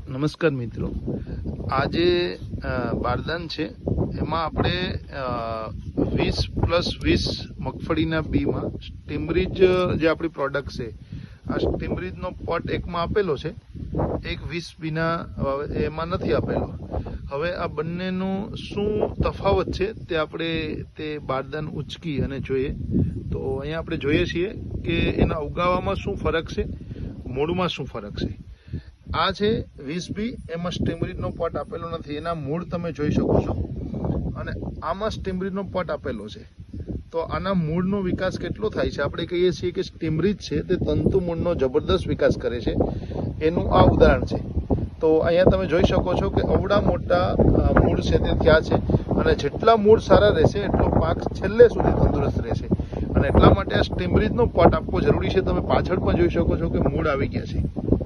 નમસ્કાર મિત્રો, આજે બારદાન છે એમાં આપણે 20+20 મગફળીના બીમાં સ્ટીમરીજ જે આપણી પ્રોડક્ટ છે આ સ્ટીમરીજનો પોટ એકમાં આપેલો છે, એક 20 બીના એમાં નથી આપેલો. હવે આ બંનેનું શું તફાવત છે તે આપણે તે બારદાન ઉચકી અને જોઈએ. તો અહીંયા આપણે જોઈએ છીએ કે એના ઉગાવામાં શું ફરક છે, મૂળમાં શું ફરક છે. આ છે 20 બી, એમાં સ્ટીમરીજનો પોટ આપેલો નથી, એના મૂળ તમે જોઈ શકો છો, અને આમાં સ્ટીમરીજનો પોટ આપેલો છે. તો આના મૂળનો વિકાસ કેટલો થાય છે? આપણે કહીએ છીએ કે સ્ટીમરીજ છે તે તંતુ મૂળનો જબરદસ્ત વિકાસ કરે છે, એનું આ ઉદાહરણ છે. તો અહીંયા તમે જોઈ શકો છો કે અવડા મોટા મૂળ છે તે થયા છે, અને જેટલા મૂળ સારા રહેશે એટલો પાક છેલ્લે સુધી તંદુરસ્ત રહેશે, અને એટલા માટે આ સ્ટીમરીજનો પોટ આપવો જરૂરી છે. તમે પાછળ પણ જોઈ શકો છો કે મૂળ આવી ગયા છે.